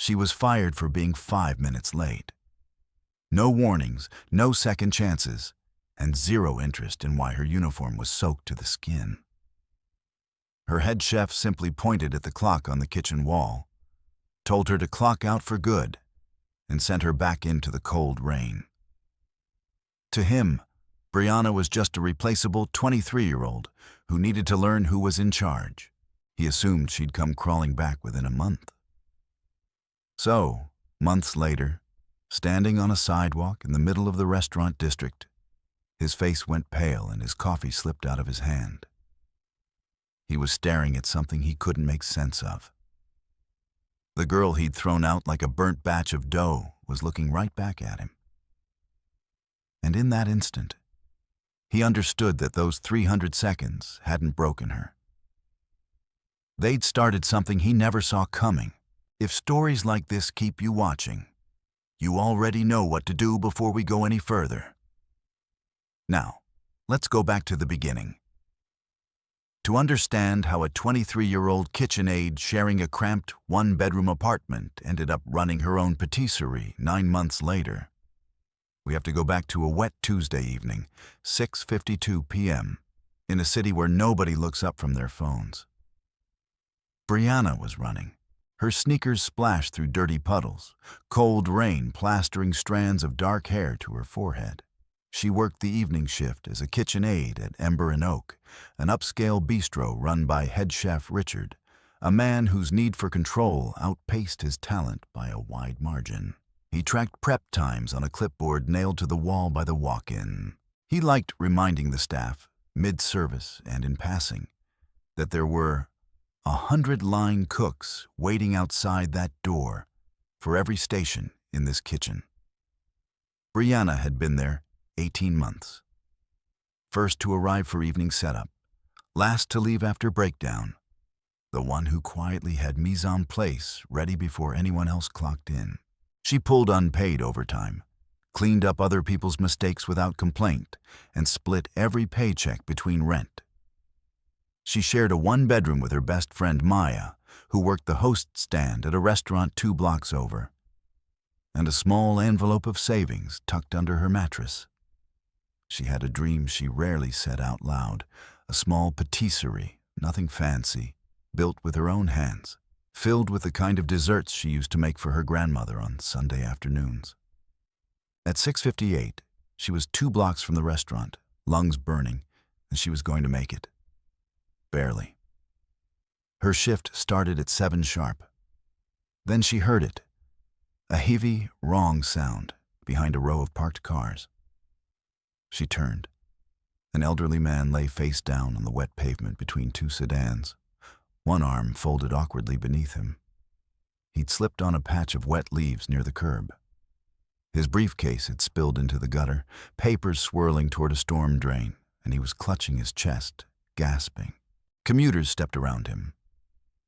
She was fired for being 5 minutes late. No warnings, no second chances, and zero interest in why her uniform was soaked to the skin. Her head chef simply pointed at the clock on the kitchen wall, told her to clock out for good, and sent her back into the cold rain. To him, Brianna was just a replaceable 23-year-old who needed to learn who was in charge. He assumed she'd come crawling back within a month. So, months later, standing on a sidewalk in the middle of the restaurant district, his face went pale and his coffee slipped out of his hand. He was staring at something he couldn't make sense of. The girl he'd thrown out like a burnt batch of dough was looking right back at him. And in that instant, he understood that those 300 seconds hadn't broken her. They'd started something he never saw coming. If stories like this keep you watching, you already know what to do before we go any further. Now, let's go back to the beginning. To understand how a 23-year-old kitchen aide sharing a cramped one-bedroom apartment ended up running her own patisserie 9 months later, we have to go back to a wet Tuesday evening, 6:52 p.m., in a city where nobody looks up from their phones. Brianna was running. Her sneakers splashed through dirty puddles, cold rain plastering strands of dark hair to her forehead. She worked the evening shift as a kitchen aide at Ember and Oak, an upscale bistro run by head chef Richard, a man whose need for control outpaced his talent by a wide margin. He tracked prep times on a clipboard nailed to the wall by the walk-in. He liked reminding the staff, mid-service and in passing, that there were 100 line cooks waiting outside that door for every station in this kitchen. Brianna had been there 18 months. First to arrive for evening setup, last to leave after breakdown, the one who quietly had mise en place ready before anyone else clocked in. She pulled unpaid overtime, cleaned up other people's mistakes without complaint, and split every paycheck between rent. She shared a one-bedroom with her best friend Maya, who worked the host stand at a restaurant 2 blocks over, and a small envelope of savings tucked under her mattress. She had a dream she rarely said out loud, a small patisserie, nothing fancy, built with her own hands, filled with the kind of desserts she used to make for her grandmother on Sunday afternoons. At 6:58, she was 2 blocks from the restaurant, lungs burning, and she was going to make it. Barely. Her shift started at 7 sharp. Then she heard it, a heavy, wrong sound behind a row of parked cars. She turned. An elderly man lay face down on the wet pavement between 2 sedans, one arm folded awkwardly beneath him. He'd slipped on a patch of wet leaves near the curb. His briefcase had spilled into the gutter, papers swirling toward a storm drain, and he was clutching his chest, gasping. Commuters stepped around him.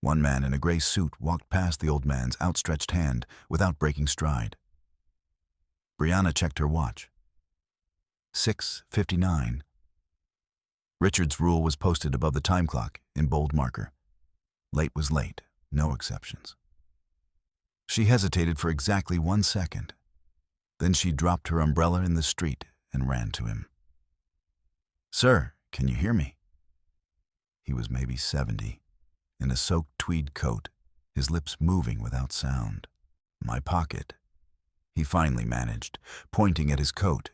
One man in a gray suit walked past the old man's outstretched hand without breaking stride. Brianna checked her watch. 6:59. Richard's rule was posted above the time clock in bold marker. Late was late, no exceptions. She hesitated for exactly 1 second. Then she dropped her umbrella in the street and ran to him. "Sir, can you hear me?" He was maybe 70, in a soaked tweed coat, his lips moving without sound. "My pocket," he finally managed, pointing at his coat.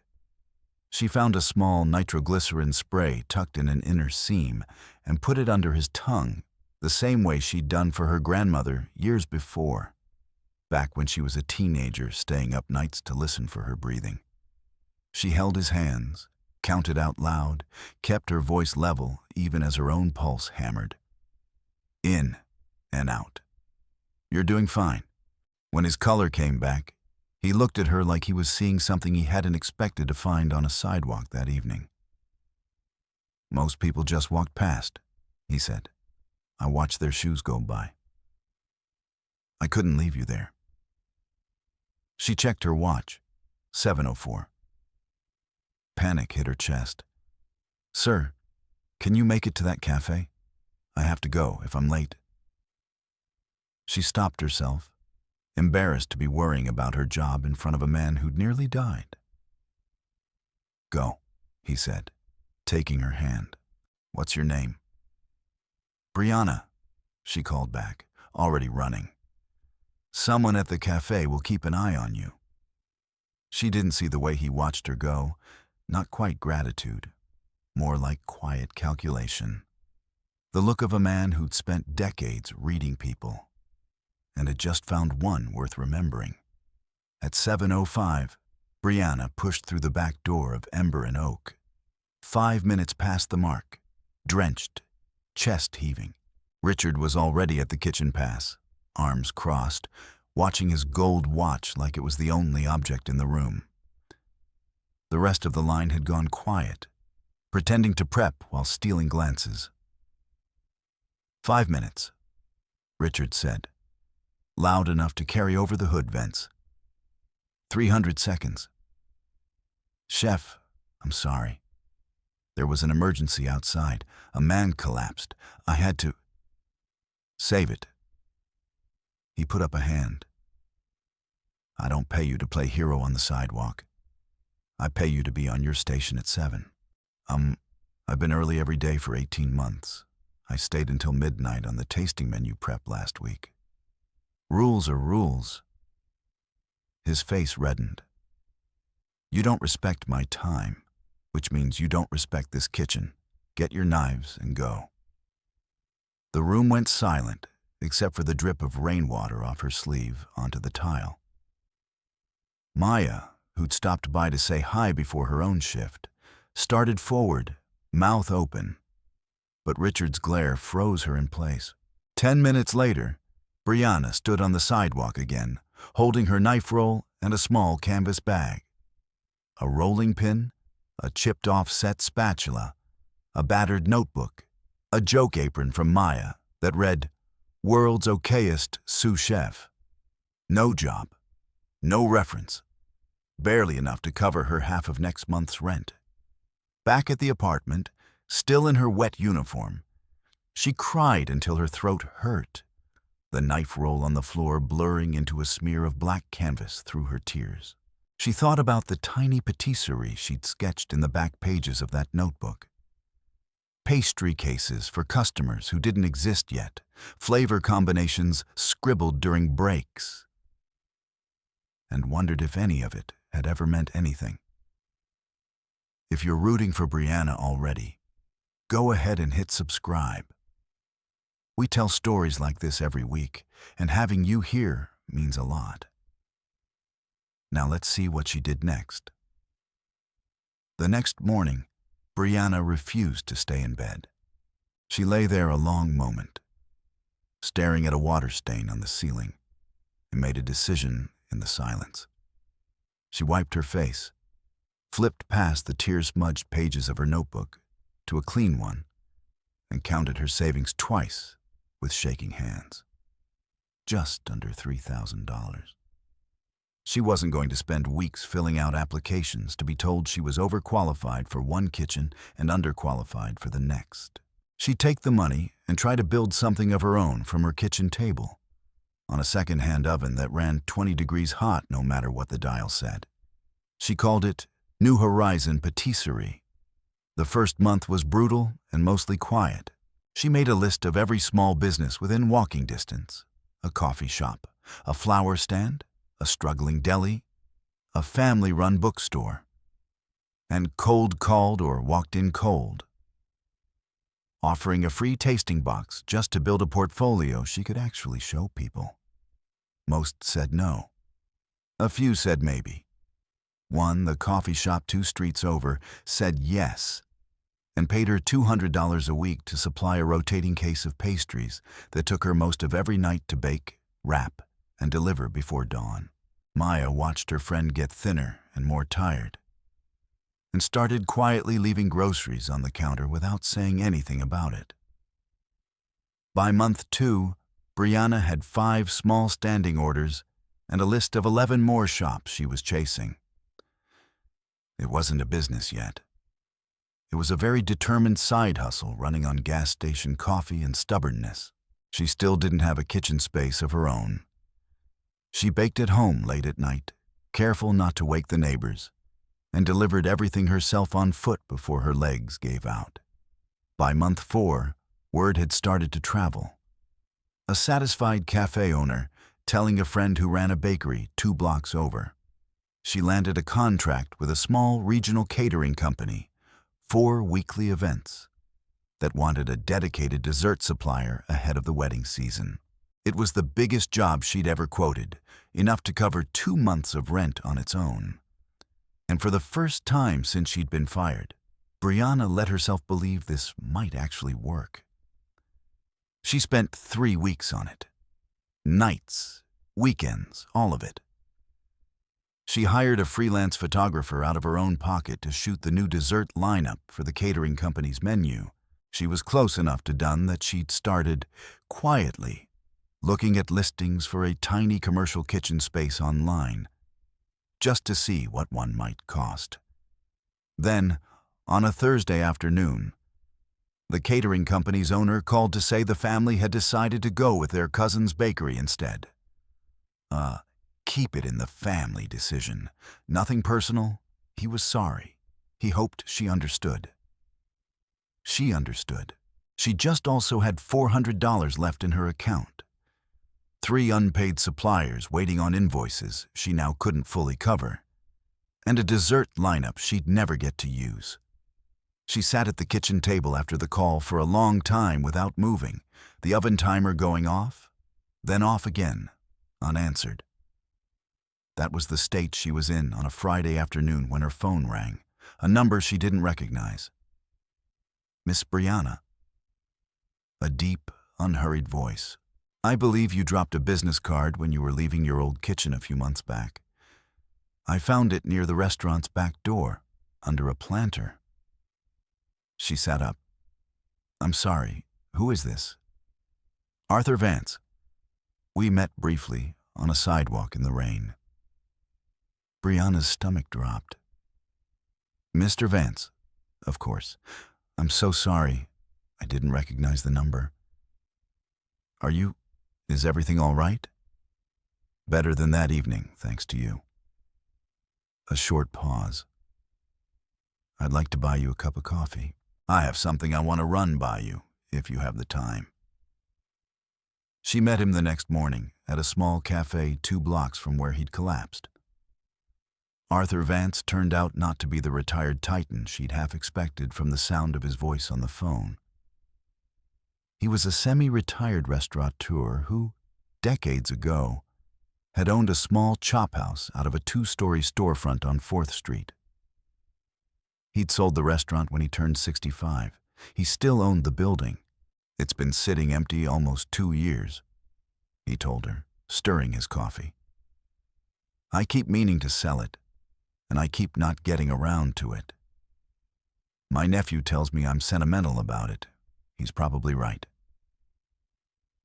She found a small nitroglycerin spray tucked in an inner seam and put it under his tongue, the same way she'd done for her grandmother years before, back when she was a teenager staying up nights to listen for her breathing. She held his hands, counted out loud, kept her voice level even as her own pulse hammered. In and out. "You're doing fine." When his color came back, he looked at her like he was seeing something he hadn't expected to find on a sidewalk that evening. "Most people just walked past," he said. "I watched their shoes go by. I couldn't leave you there." She checked her watch. 7:04. Panic hit her chest. "Sir, can you make it to that cafe? I have to go if I'm late." She stopped herself, embarrassed to be worrying about her job in front of a man who'd nearly died. "Go," he said, taking her hand. "What's your name?" "Brianna," she called back, already running. "Someone at the cafe will keep an eye on you." She didn't see the way he watched her go, not quite gratitude, more like quiet calculation. The look of a man who'd spent decades reading people, and had just found one worth remembering. At 7:05, Brianna pushed through the back door of Ember and Oak. 5 minutes past the mark, drenched, chest heaving. Richard was already at the kitchen pass, arms crossed, watching his gold watch like it was the only object in the room. The rest of the line had gone quiet, pretending to prep while stealing glances. 5 minutes, Richard said, loud enough to carry over the hood vents. 300 seconds. "Chef, I'm sorry. There was an emergency outside. A man collapsed. I had to—" "Save it." He put up a hand. "I don't pay you to play hero on the sidewalk. I pay you to be on your station at 7. I've been early every day for 18 months. I stayed until midnight on the tasting menu prep last week. Rules are rules." His face reddened. "You don't respect my time, which means you don't respect this kitchen. Get your knives and go." The room went silent, except for the drip of rainwater off her sleeve onto the tile. Maya, who'd stopped by to say hi before her own shift, started forward, mouth open. But Richard's glare froze her in place. 10 minutes later, Brianna stood on the sidewalk again, holding her knife roll and a small canvas bag. A rolling pin, a chipped-off set spatula, a battered notebook, a joke apron from Maya that read, "World's okayest sous chef." No job, no reference, barely enough to cover her half of next month's rent. Back at the apartment, still in her wet uniform, she cried until her throat hurt, the knife roll on the floor blurring into a smear of black canvas through her tears. She thought about the tiny patisserie she'd sketched in the back pages of that notebook. Pastry cases for customers who didn't exist yet, flavor combinations scribbled during breaks, and wondered if any of it had ever meant anything. If you're rooting for Brianna already, go ahead and hit subscribe. We tell stories like this every week, and having you here means a lot. Now let's see what she did next. The next morning, Brianna refused to stay in bed. She lay there a long moment, staring at a water stain on the ceiling, and made a decision in the silence. She wiped her face, flipped past the tear-smudged pages of her notebook to a clean one, and counted her savings twice with shaking hands. Just under $3,000. She wasn't going to spend weeks filling out applications to be told she was overqualified for one kitchen and underqualified for the next. She'd take the money and try to build something of her own from her kitchen table, on a second-hand oven that ran 20 degrees hot no matter what the dial said. She called it New Horizon Patisserie. The first month was brutal and mostly quiet. She made a list of every small business within walking distance: a coffee shop, a flower stand, a struggling deli, a family-run bookstore, and cold-called or walked in cold, offering a free tasting box just to build a portfolio she could actually show people. Most said no. A few said maybe. One, the coffee shop 2 streets over, said yes, and paid her $200 a week to supply a rotating case of pastries that took her most of every night to bake, wrap, and deliver before dawn. Maya watched her friend get thinner and more tired, and started quietly leaving groceries on the counter without saying anything about it. By month 2, Brianna had 5 small standing orders and a list of 11 more shops she was chasing. It wasn't a business yet. It was a very determined side hustle running on gas station coffee and stubbornness. She still didn't have a kitchen space of her own. She baked at home late at night, careful not to wake the neighbors, and delivered everything herself on foot before her legs gave out. By month 4, word had started to travel. A satisfied cafe owner telling a friend who ran a bakery 2 blocks over. She landed a contract with a small regional catering company, 4 weekly events, that wanted a dedicated dessert supplier ahead of the wedding season. It was the biggest job she'd ever quoted, enough to cover 2 months of rent on its own. And for the first time since she'd been fired, Brianna let herself believe this might actually work. She spent 3 weeks on it. Nights, weekends, all of it. She hired a freelance photographer out of her own pocket to shoot the new dessert lineup for the catering company's menu. She was close enough to done that she'd started, quietly, looking at listings for a tiny commercial kitchen space online, just to see what one might cost. Then, on a Thursday afternoon, the catering company's owner called to say the family had decided to go with their cousin's bakery instead. Keep it in the family decision. Nothing personal. He was sorry. He hoped she understood. She understood. She just also had $400 left in her account. 3 unpaid suppliers waiting on invoices she now couldn't fully cover, and a dessert lineup she'd never get to use. She sat at the kitchen table after the call for a long time without moving, the oven timer going off, then off again, unanswered. That was the state she was in on a Friday afternoon when her phone rang, a number she didn't recognize. Miss Brianna. A deep, unhurried voice. I believe you dropped a business card when you were leaving your old kitchen a few months back. I found it near the restaurant's back door, under a planter. She sat up. I'm sorry, who is this? Arthur Vance. We met briefly on a sidewalk in the rain. Brianna's stomach dropped. Mr. Vance, of course. I'm so sorry. I didn't recognize the number. Is everything all right? Better than that evening, thanks to you. A short pause. I'd like to buy you a cup of coffee. I have something I want to run by you, if you have the time. She met him the next morning at a small cafe 2 blocks from where he'd collapsed. Arthur Vance turned out not to be the retired titan she'd half expected from the sound of his voice on the phone. He was a semi-retired restaurateur who, decades ago, had owned a small chop house out of a 2-story storefront on 4th Street. He'd sold the restaurant when he turned 65. He still owned the building. It's been sitting empty almost 2 years, he told her, stirring his coffee. I keep meaning to sell it, and I keep not getting around to it. My nephew tells me I'm sentimental about it. He's probably right.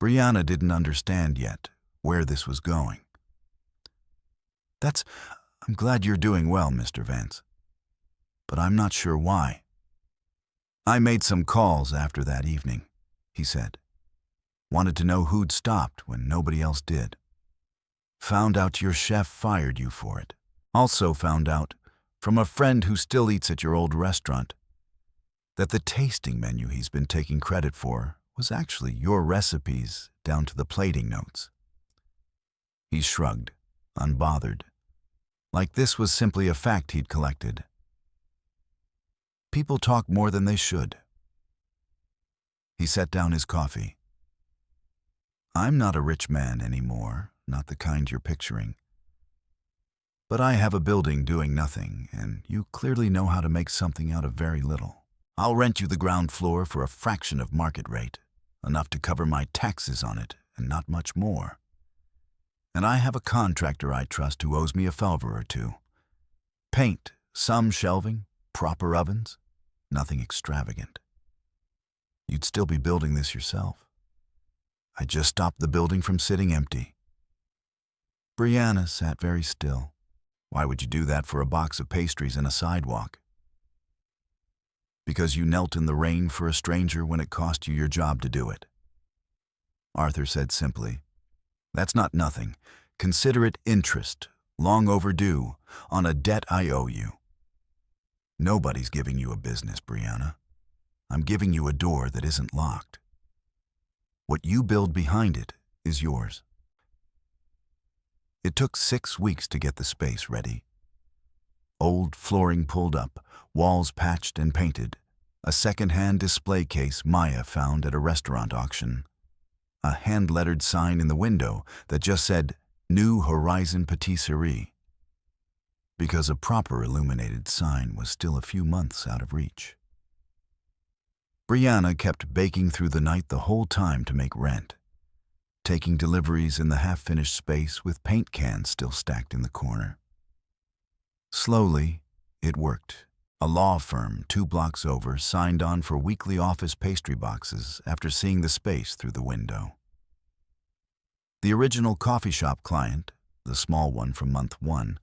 Brianna didn't understand yet where this was going. I'm glad you're doing well, Mr. Vance. But I'm not sure why. I made some calls after that evening, he said. Wanted to know who'd stopped when nobody else did. Found out your chef fired you for it. Also found out, from a friend who still eats at your old restaurant, that the tasting menu he's been taking credit for was actually your recipes down to the plating notes. He shrugged, unbothered, like this was simply a fact he'd collected. People talk more than they should. He set down his coffee. I'm not a rich man anymore, not the kind you're picturing. But I have a building doing nothing, and you clearly know how to make something out of very little. I'll rent you the ground floor for a fraction of market rate, enough to cover my taxes on it, and not much more. And I have a contractor I trust who owes me a favor or two. Paint, some shelving, proper ovens, nothing extravagant. You'd still be building this yourself. I just stopped the building from sitting empty. Brianna sat very still. Why would you do that for a box of pastries and a sidewalk? Because you knelt in the rain for a stranger when it cost you your job to do it. Arthur said simply, That's not nothing. consider it interest, long overdue, on a debt I owe you. Nobody's giving you a business, Brianna. I'm giving you a door that isn't locked. What you build behind it is yours. It took 6 weeks to get the space ready. Old flooring pulled up, walls patched and painted, a second-hand display case Maya found at a restaurant auction, a hand-lettered sign in the window that just said, New Horizon Patisserie, because a proper illuminated sign was still a few months out of reach. Brianna kept baking through the night the whole time to make rent, taking deliveries in the half-finished space with paint cans still stacked in the corner. Slowly, it worked. A law firm 2 blocks over signed on for weekly office pastry boxes after seeing the space through the window. The original coffee shop client, the small one from month 1,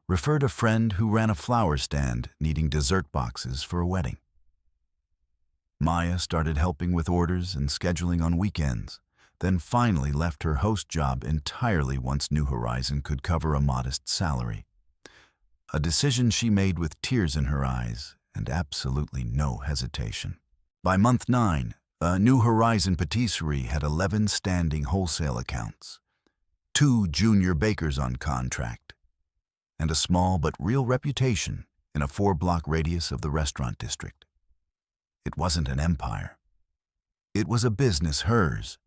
referred a friend who ran a flower stand needing dessert boxes for a wedding. Maya started helping with orders and scheduling on weekends, then finally left her host job entirely once New Horizon could cover a modest salary. A decision she made with tears in her eyes and absolutely no hesitation. By month 9, New Horizon Patisserie had 11 standing wholesale accounts, 2 junior bakers on contract, and a small but real reputation in a 4-block radius of the restaurant district. It wasn't an empire. It was a business hers,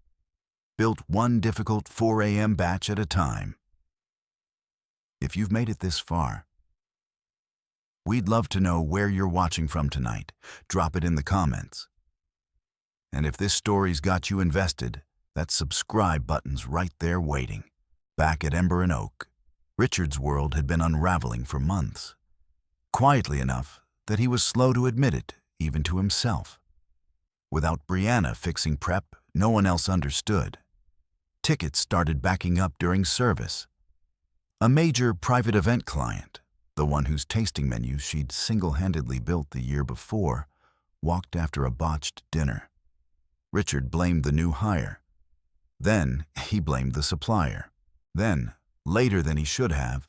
built one difficult 4 a.m. batch at a time. If you've made it this far, we'd love to know where you're watching from tonight. Drop it in the comments. And if this story's got you invested, that subscribe button's right there waiting. Back at Ember and Oak, Richard's world had been unraveling for months, quietly enough that he was slow to admit it, even to himself. Without Brianna fixing prep, no one else understood. Tickets started backing up during service. A major private event client, the one whose tasting menu she'd single-handedly built the year before, walked after a botched dinner. Richard blamed the new hire. Then he blamed the supplier. Then, later than he should have,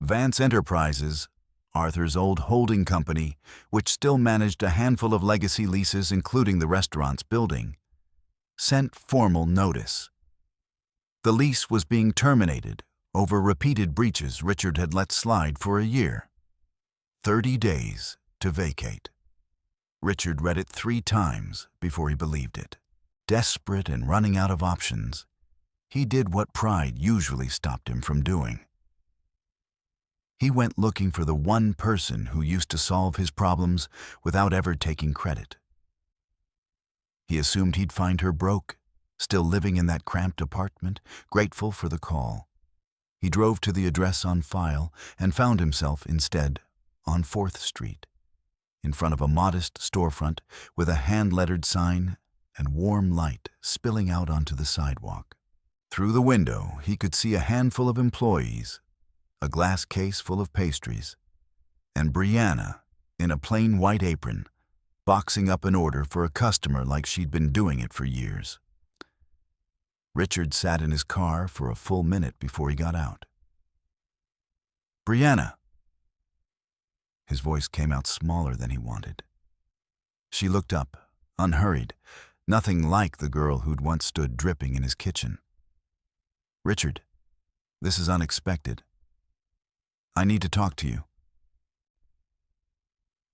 Vance Enterprises, Arthur's old holding company, which still managed a handful of legacy leases including the restaurant's building, sent formal notice. The lease was being terminated over repeated breaches Richard had let slide for a year. 30 days to vacate. Richard read it 3 times before he believed it. Desperate and running out of options, he did what pride usually stopped him from doing. He went looking for the one person who used to solve his problems without ever taking credit. He assumed he'd find her broke, still living in that cramped apartment, grateful for the call. He drove to the address on file and found himself instead on 4th Street, in front of a modest storefront with a hand-lettered sign and warm light spilling out onto the sidewalk. Through the window, he could see a handful of employees, a glass case full of pastries, and Brianna, in a plain white apron, boxing up an order for a customer like she'd been doing it for years. Richard sat in his car for a full minute before he got out. "Brianna." His voice came out smaller than he wanted. She looked up, unhurried, nothing like the girl who'd once stood dripping in his kitchen. "Richard, this is unexpected. I need to talk to you."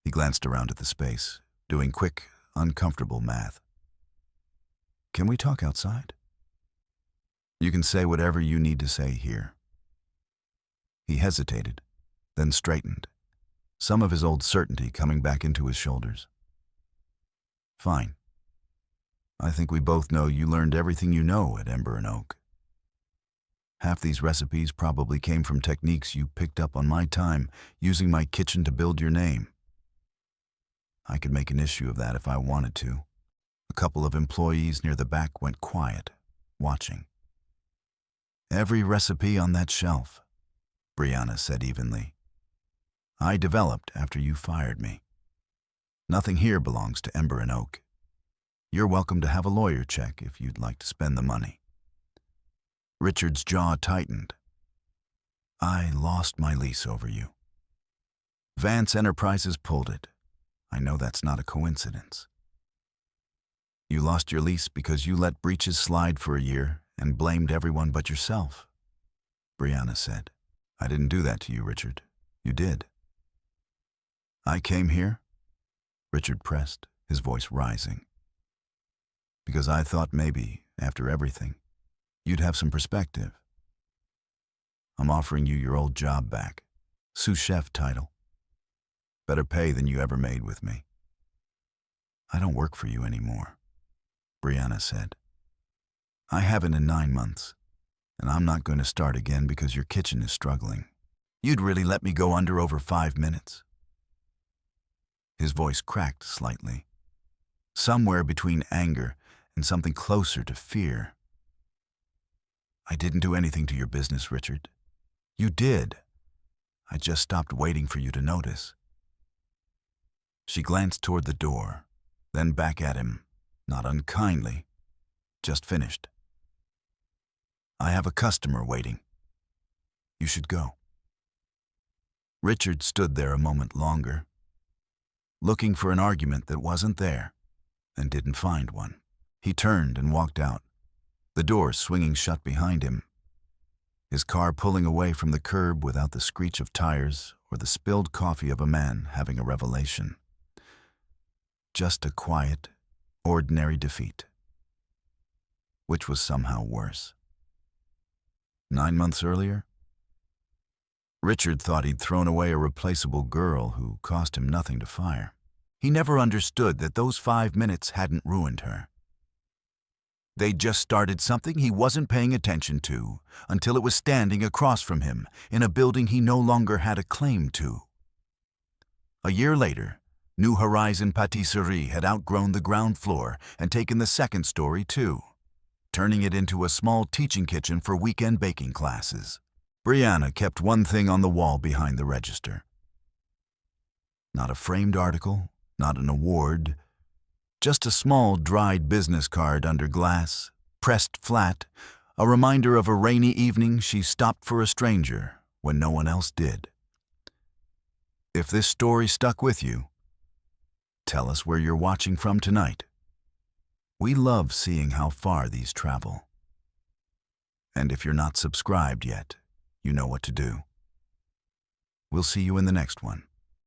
He glanced around at the space, doing quick, uncomfortable math. "Can we talk outside? You can say whatever you need to say here." He hesitated, then straightened, some of his old certainty coming back into his shoulders. "Fine. I think we both know you learned everything you know at Ember and Oak. Half these recipes probably came from techniques you picked up on my time using my kitchen to build your name. I could make an issue of that if I wanted to." A couple of employees near the back went quiet, watching. "Every recipe on that shelf," Brianna said evenly, "I developed after you fired me. Nothing here belongs to Ember and Oak. You're welcome to have a lawyer check if you'd like to spend the money." Richard's jaw tightened. I lost my lease over you. Vance Enterprises pulled it. I know that's not a coincidence. You lost your lease because you let breaches slide for a year and blamed everyone but yourself, Brianna said. I didn't do that to you, Richard. You did. I came here, Richard pressed, his voice rising, because I thought maybe, after everything, you'd have some perspective. I'm offering you your old job back, sous chef title. Better pay than you ever made with me. I don't work for you anymore, Brianna said. I haven't in 9 months, and I'm not going to start again because your kitchen is struggling. You'd really let me go under over 5 minutes? His voice cracked slightly, somewhere between anger and something closer to fear. I didn't do anything to your business, Richard. You did. I just stopped waiting for you to notice. She glanced toward the door, then back at him, not unkindly, just finished. I have a customer waiting. You should go. Richard stood there a moment longer, looking for an argument that wasn't there, and didn't find one. He turned and walked out, the door swinging shut behind him, his car pulling away from the curb without the screech of tires or the spilled coffee of a man having a revelation. Just a quiet, ordinary defeat, which was somehow worse. 9 months earlier, Richard thought he'd thrown away a replaceable girl who cost him nothing to fire. He never understood that those 5 minutes hadn't ruined her. They'd just started something he wasn't paying attention to until it was standing across from him in a building he no longer had a claim to. A year later, New Horizon Patisserie had outgrown the ground floor and taken the second story too, turning it into a small teaching kitchen for weekend baking classes. Brianna kept one thing on the wall behind the register. Not a framed article, not an award, just a small dried business card under glass, pressed flat, a reminder of a rainy evening she stopped for a stranger when no one else did. If this story stuck with you, tell us where you're watching from tonight. We love seeing how far these travel. And if you're not subscribed yet, you know what to do. We'll see you in the next one.